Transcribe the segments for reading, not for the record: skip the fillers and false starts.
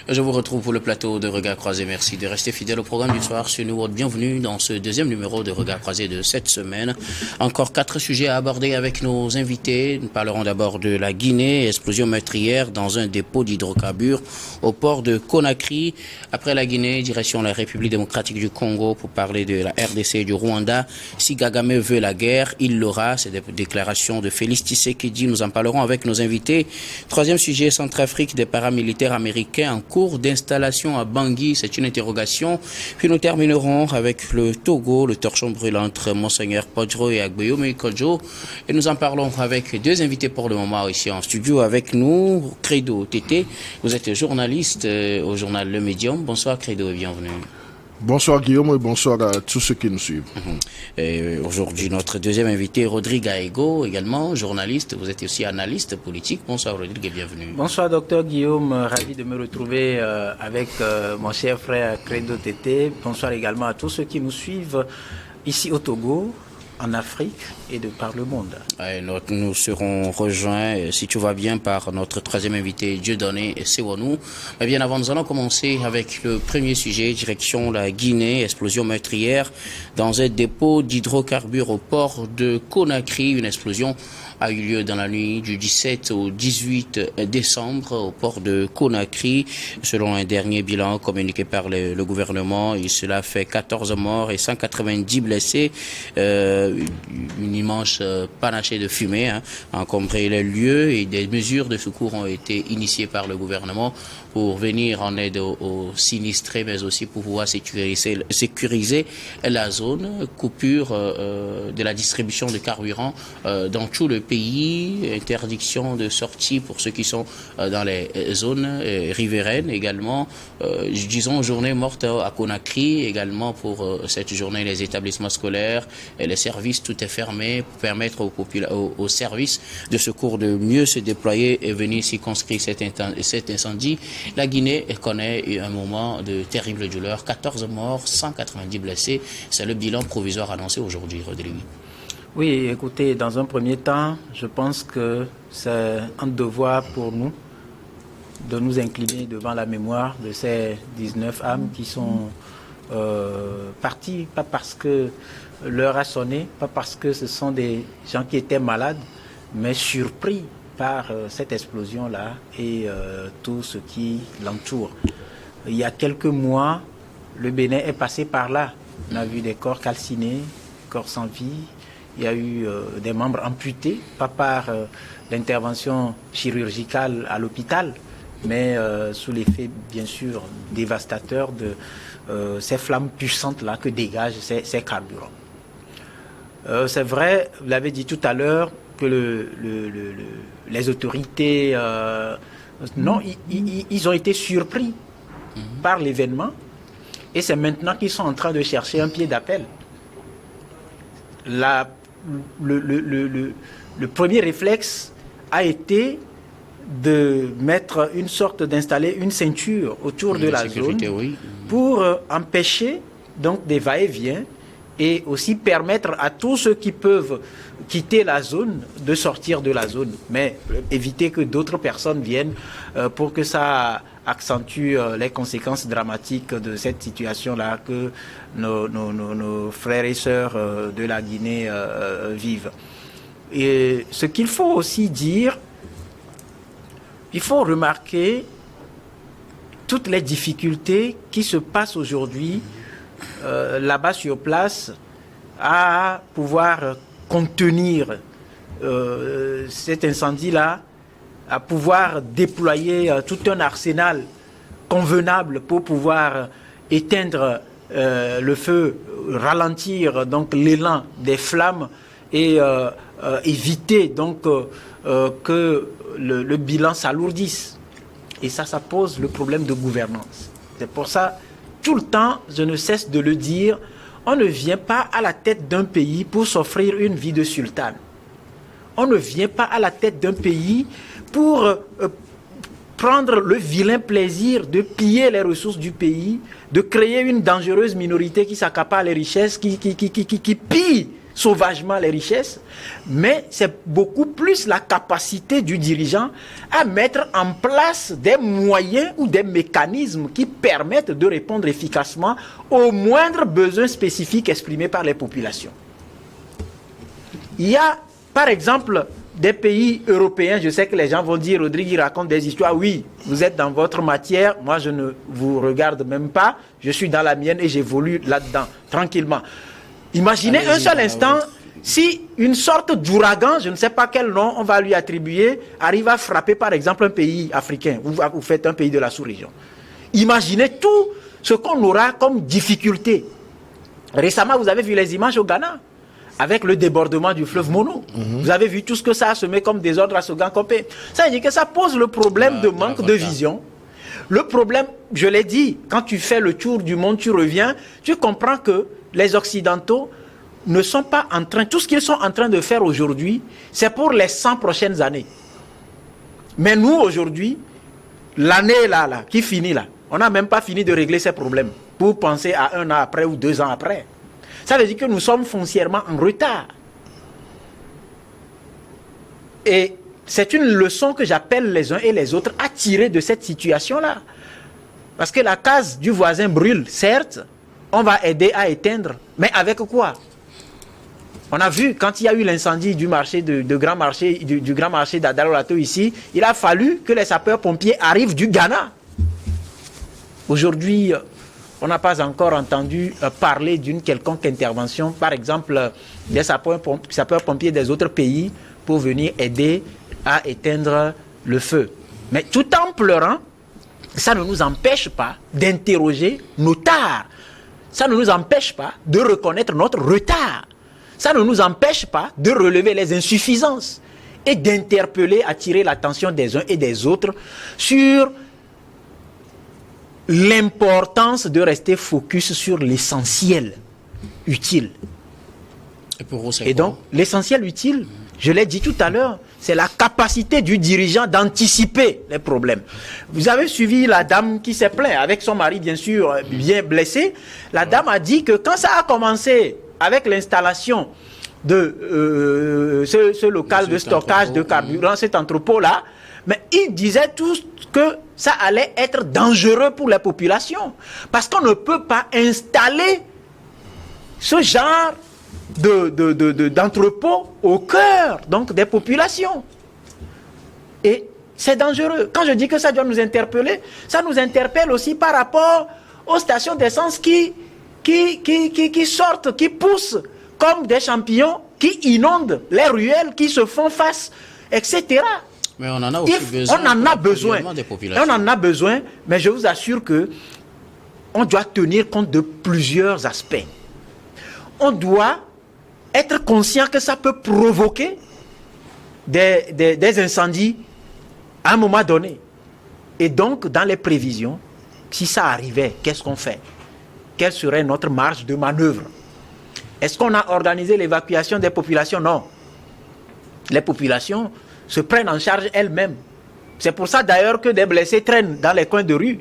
Je vous retrouve pour le plateau de Regard Croisé. Merci de rester fidèle au programme du soir sur New World. Bienvenue dans ce deuxième numéro de Regard Croisé de cette semaine. Encore 4 sujets à aborder avec nos invités. Nous parlerons d'abord de la Guinée, explosion meurtrière dans un dépôt d'hydrocarbures au port de Conakry. Après la Guinée, direction la République démocratique du Congo pour parler de la RDC et du Rwanda. Si Kagame veut la guerre, il l'aura. C'est des déclarations de Félix Tshisekedi. Nous en parlerons avec nos invités. Troisième sujet, Centrafrique, des paramilitaires américains en cours d'installation à Bangui. C'est une interrogation. Puis nous terminerons avec le Togo, le torchon brûlant entre Monseigneur Podro et Agbeyomi Kodjo. Et nous en parlons avec deux invités pour le moment ici en studio avec nous. Credo Tété, vous êtes journaliste au journal Le Médium. Bonsoir Credo et bienvenue. Bonsoir Guillaume et bonsoir à tous ceux qui nous suivent. Aujourd'hui, notre deuxième invité, Rodrigue Aego, également journaliste. Vous êtes aussi analyste politique. Bonsoir Rodrigue et bienvenue. Bonsoir docteur Guillaume, ravi de me retrouver avec mon cher frère Credo Tété. Bonsoir également à tous ceux qui nous suivent ici au Togo, en Afrique et de par le monde. Nous serons rejoints, si tout va bien, par notre troisième invité, Dieudonné Sewonou. Mais bien avant, nous allons commencer avec le premier sujet, direction la Guinée, explosion meurtrière dans un dépôt d'hydrocarbures au port de Conakry. Une explosion a eu lieu dans la nuit du 17 au 18 décembre au port de Conakry. Selon un dernier bilan communiqué par le gouvernement, cela fait 14 morts et 190 blessés. Une immense panachée de fumée a encombré les lieux et des mesures de secours ont été initiées par le gouvernement pour venir en aide aux sinistrés, mais aussi pour pouvoir sécuriser la zone. Coupure de la distribution de carburant dans tout le pays, interdiction de sortie pour ceux qui sont dans les zones riveraines également. Disons journée morte à Conakry également pour cette journée, les établissements scolaires et les services, tout est fermé pour permettre aux services de secours de mieux se déployer et venir circonscrire cet incendie. La Guinée connaît un moment de terrible douleur, 14 morts, 190 blessés. C'est le bilan provisoire annoncé aujourd'hui, Rodrigue. Oui, écoutez, dans un premier temps, je pense que c'est un devoir pour nous de nous incliner devant la mémoire de ces 19 âmes qui sont parties, pas parce que l'heure a sonné, pas parce que ce sont des gens qui étaient malades, mais surpris par cette explosion-là et tout ce qui l'entoure. Il y a quelques mois, le Bénin est passé par là. On a vu des corps calcinés, corps sans vie. Il y a eu des membres amputés, pas par l'intervention chirurgicale à l'hôpital, mais sous l'effet, bien sûr, dévastateur de ces flammes puissantes-là que dégagent ces carburants. C'est vrai, vous l'avez dit tout à l'heure, que les autorités, non, ils ont été surpris par l'événement et c'est maintenant qu'ils sont en train de chercher un pied d'appel. Le premier réflexe a été de mettre d'installer une ceinture autour de la zone pour empêcher donc des va-et-vient et aussi permettre à tous ceux qui peuvent quitter la zone de sortir de la zone, mais éviter que d'autres personnes viennent pour que ça accentue les conséquences dramatiques de cette situation-là que nos frères et sœurs de la Guinée vivent. Et ce qu'il faut aussi dire, il faut remarquer toutes les difficultés qui se passent aujourd'hui là-bas sur place à pouvoir contenir cet incendie-là, à pouvoir déployer tout un arsenal convenable pour pouvoir éteindre le feu, ralentir donc l'élan des flammes et éviter donc que le bilan s'alourdisse. Et ça pose le problème de gouvernance. C'est pour ça, tout le temps, je ne cesse de le dire, on ne vient pas à la tête d'un pays pour s'offrir une vie de sultan. On ne vient pas à la tête d'un pays pour prendre le vilain plaisir de piller les ressources du pays, de créer une dangereuse minorité qui s'accapare les richesses, qui pille sauvagement les richesses, mais c'est beaucoup plus la capacité du dirigeant à mettre en place des moyens ou des mécanismes qui permettent de répondre efficacement aux moindres besoins spécifiques exprimés par les populations. Il y a, par exemple, des pays européens, je sais que les gens vont dire, Rodrigue, il raconte des histoires. Oui, vous êtes dans votre matière, moi je ne vous regarde même pas, je suis dans la mienne et j'évolue là-dedans, tranquillement. Imaginez un seul instant, si une sorte d'ouragan, je ne sais pas quel nom on va lui attribuer, arrive à frapper par exemple un pays africain, vous faites un pays de la sous-région. Imaginez tout ce qu'on aura comme difficulté. Récemment, vous avez vu les images au Ghana avec le débordement du fleuve Mono. Vous avez vu tout ce que ça a semé comme désordre à Sogankopé. Ça veut dire que ça pose le problème de manque de vision. Le problème, je l'ai dit, quand tu fais le tour du monde, tu reviens, tu comprends que les Occidentaux ne sont pas en train, tout ce qu'ils sont en train de faire aujourd'hui, c'est pour les 100 prochaines années. Mais nous, aujourd'hui, l'année là, qui finit là, on n'a même pas fini de régler ces problèmes pour penser à 1 an après ou 2 ans après. Ça veut dire que nous sommes foncièrement en retard. Et c'est une leçon que j'appelle les uns et les autres à tirer de cette situation-là. Parce que la case du voisin brûle, certes, on va aider à éteindre, mais avec quoi? On a vu, quand il y a eu l'incendie du marché du grand marché d'Adalolato ici, il a fallu que les sapeurs-pompiers arrivent du Ghana. Aujourd'hui, on n'a pas encore entendu parler d'une quelconque intervention, par exemple, des sapeurs-pompiers des autres pays pour venir aider à éteindre le feu. Mais tout en pleurant, ça ne nous empêche pas d'interroger nos tares. Ça ne nous empêche pas de reconnaître notre retard. Ça ne nous empêche pas de relever les insuffisances et d'interpeller, attirer l'attention des uns et des autres sur l'importance de rester focus sur l'essentiel utile. Et donc, l'essentiel utile, je l'ai dit tout à l'heure, c'est la capacité du dirigeant d'anticiper les problèmes. Vous avez suivi la dame qui s'est plainte, avec son mari bien sûr, bien blessé. La dame a dit que quand ça a commencé avec l'installation de ce local de stockage de carburant, cet entrepôt-là, mais il disait tous que ça allait être dangereux pour la population. Parce qu'on ne peut pas installer ce genre d'entrepôt au cœur donc, des populations. Et c'est dangereux. Quand je dis que ça doit nous interpeller, ça nous interpelle aussi par rapport aux stations d'essence qui sortent, qui poussent comme des champignons, qui inondent les ruelles, qui se font face, etc. Mais on en a aussi besoin. On en a besoin. On en a besoin, mais je vous assure que on doit tenir compte de plusieurs aspects. On doit être conscient que ça peut provoquer des incendies à un moment donné. Et donc, dans les prévisions, si ça arrivait, qu'est-ce qu'on fait? Quelle serait notre marge de manœuvre? Est-ce qu'on a organisé l'évacuation des populations? Non. Les populations se prennent en charge elles-mêmes. C'est pour ça d'ailleurs que des blessés traînent dans les coins de rue.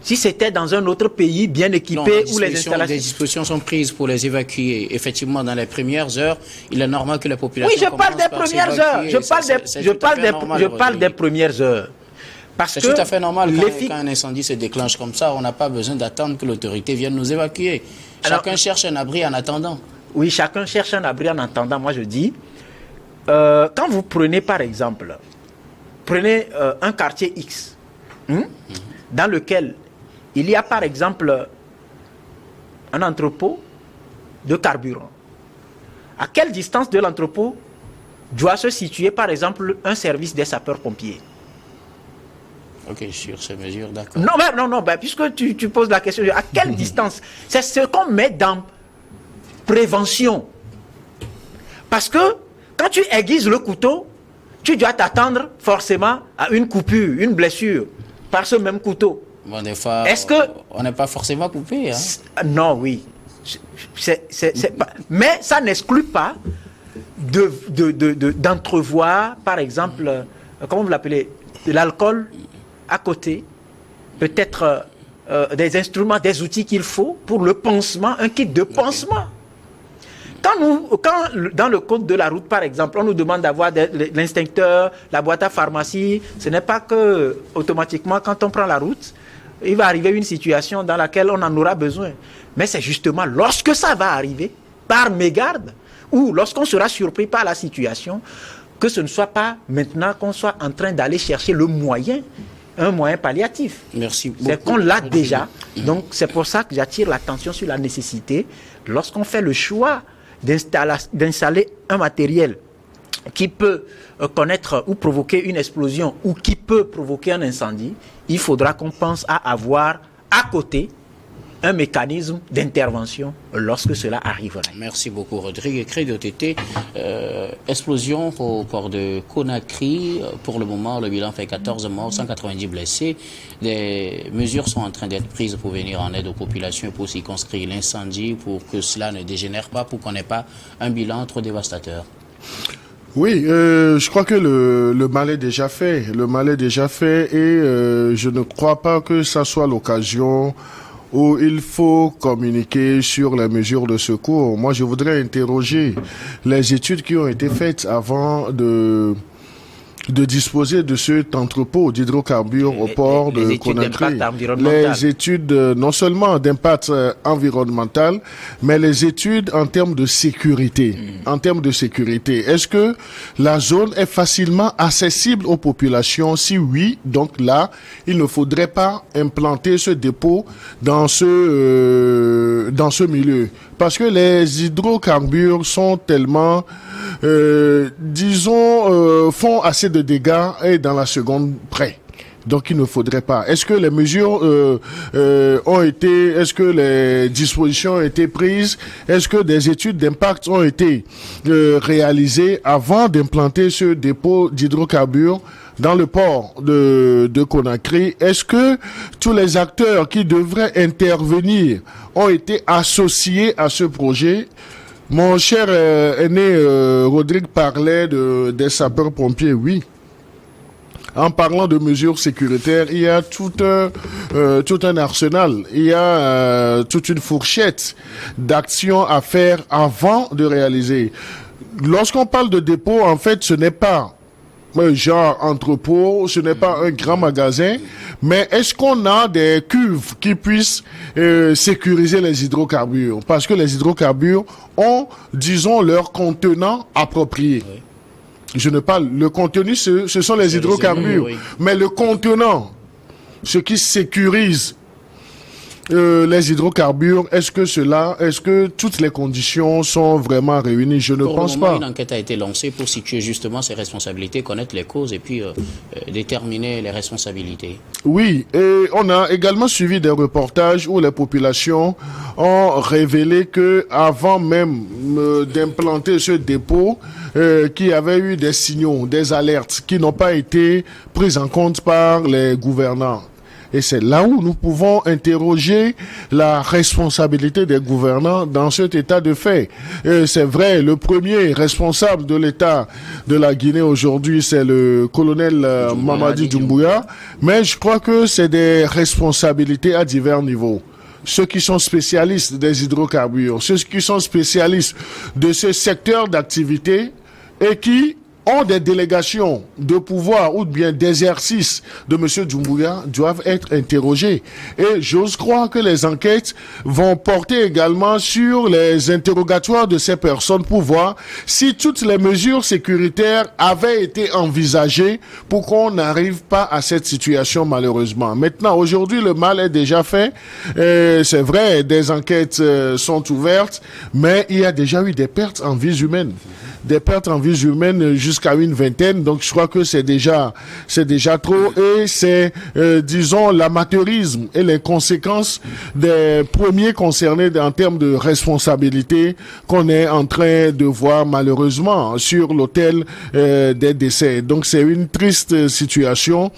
Si c'était dans un autre pays bien équipé où les installations... Des dispositions sont prises pour les évacuer. Effectivement, dans les premières heures, il est normal que la population... Oui, je parle des premières heures. Je parle des premières heures. C'est tout à fait normal quand un incendie se déclenche comme ça, on n'a pas besoin d'attendre que l'autorité vienne nous évacuer. Chacun cherche un abri en attendant. Oui, chacun cherche un abri en attendant. Moi, je dis, quand vous prenez par exemple, un quartier X, dans lequel il y a par exemple un entrepôt de carburant. À quelle distance de l'entrepôt doit se situer par exemple un service des sapeurs-pompiers? Ok, sur ces mesures, d'accord. Non, puisque tu poses la question, à quelle distance? C'est ce qu'on met dans prévention. Parce que quand tu aiguises le couteau, tu dois t'attendre forcément à une coupure, une blessure par ce même couteau. Bon, des fois, on n'est pas forcément coupé. Hein? Non, oui. Mais ça n'exclut pas d'entrevoir, par exemple, comment vous l'appelez, de l'alcool à côté, peut-être des instruments, des outils qu'il faut pour le pansement, un kit de pansement. Quand dans le code de la route, par exemple, on nous demande d'avoir l'instincteur, la boîte à pharmacie, ce n'est pas que automatiquement, quand on prend la route, il va arriver une situation dans laquelle on en aura besoin. Mais c'est justement lorsque ça va arriver, par mégarde, ou lorsqu'on sera surpris par la situation, que ce ne soit pas maintenant qu'on soit en train d'aller chercher le moyen, un moyen palliatif. Merci beaucoup. C'est qu'on l'a déjà. Donc c'est pour ça que j'attire l'attention sur la nécessité, lorsqu'on fait le choix d'installer un matériel qui peut connaître ou provoquer une explosion ou qui peut provoquer un incendie, il faudra qu'on pense à avoir à côté un mécanisme d'intervention lorsque cela arriverait. Merci beaucoup, Rodrigue. Crédit OTT, explosion au port de Conakry. Pour le moment, le bilan fait 14 morts, 190 blessés. Des mesures sont en train d'être prises pour venir en aide aux populations et pour circonscrire l'incendie, pour que cela ne dégénère pas, pour qu'on n'ait pas un bilan trop dévastateur. Oui, je crois que le mal est déjà fait. Le mal est déjà fait et je ne crois pas que ça soit l'occasion où il faut communiquer sur les mesures de secours. Moi, je voudrais interroger les études qui ont été faites avant de disposer de cet entrepôt d'hydrocarbures au port de Conakry. Les études non seulement d'impact environnemental, mais les études en termes de sécurité. En termes de sécurité, est-ce que la zone est facilement accessible aux populations? Si oui, donc là, il ne faudrait pas implanter ce dépôt dans ce milieu. Parce que les hydrocarbures sont tellement, font assez de dégâts et dans la seconde près. Donc il ne faudrait pas. Est-ce que les mesures est-ce que les dispositions ont été prises? Est-ce que des études d'impact ont été réalisées avant d'implanter ce dépôt d'hydrocarbures dans le port de Conakry? Est-ce que tous les acteurs qui devraient intervenir ont été associés à ce projet? Mon cher aîné Rodrigue parlait des sapeurs-pompiers, oui. En parlant de mesures sécuritaires, il y a tout un arsenal, il y a toute une fourchette d'actions à faire avant de réaliser. Lorsqu'on parle de dépôt, en fait, ce n'est pas un genre entrepôt, ce n'est pas un grand magasin, mais est-ce qu'on a des cuves qui puissent sécuriser les hydrocarbures? Parce que les hydrocarbures ont, disons, leur contenant approprié. Oui. Je ne parle, le contenu, ce sont les hydrocarbures, oui. Mais le contenant, ce qui sécurise les hydrocarbures, est-ce que toutes les conditions sont vraiment réunies? Je ne pense pas. Une enquête a été lancée pour situer justement ces responsabilités, connaître les causes et puis déterminer les responsabilités. Oui, et on a également suivi des reportages où les populations ont révélé que avant même d'implanter ce dépôt, qu'il y avait eu des signaux, des alertes qui n'ont pas été prises en compte par les gouvernants. Et c'est là où nous pouvons interroger la responsabilité des gouvernants dans cet état de fait. C'est vrai, le premier responsable de l'état de la Guinée aujourd'hui, c'est le colonel Mamadi Doumbouya. Mais je crois que c'est des responsabilités à divers niveaux. Ceux qui sont spécialistes des hydrocarbures, ceux qui sont spécialistes de ce secteur d'activité et qui ont des délégations de pouvoir ou bien d'exercice de M. Doumbouya doivent être interrogés. Et j'ose croire que les enquêtes vont porter également sur les interrogatoires de ces personnes pour voir si toutes les mesures sécuritaires avaient été envisagées pour qu'on n'arrive pas à cette situation malheureusement. Maintenant, aujourd'hui, le mal est déjà fait. C'est vrai, des enquêtes sont ouvertes, mais il y a déjà eu des pertes en vies humaines. Des pertes en vies humaines jusqu'à une vingtaine, donc je crois que c'est déjà trop et c'est disons l'amateurisme et les conséquences des premiers concernés en termes de responsabilité qu'on est en train de voir malheureusement sur l'autel des décès. Donc c'est une triste situation.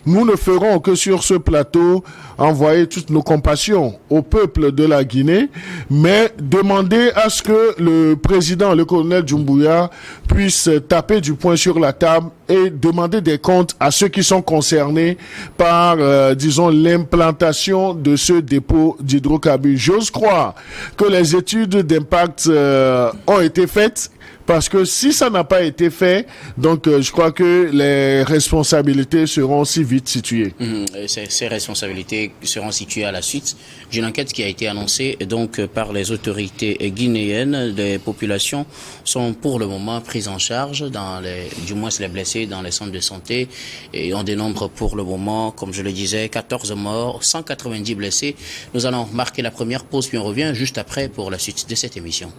nous ne ferons que sur ce plateau envoyer toutes nos compassions au peuple de la Guinée, mais demander à ce que le président, le colonel Doumbouya, puisse taper du poing sur la table et demander des comptes à ceux qui sont concernés par, disons, l'implantation de ce dépôt d'hydrocarbures. J'ose croire que les études d'impact ont été faites, parce que si ça n'a pas été fait, donc je crois que les responsabilités seront aussi vite situées. Ces responsabilités seront situées à la suite d'une enquête qui a été annoncée donc par les autorités guinéennes. Les populations sont pour le moment prises en charge, du moins les blessés dans les centres de santé, et on dénombre pour le moment, comme je le disais, 14 morts, 190 blessés. Nous allons marquer la première pause, puis on revient juste après pour la suite de cette émission.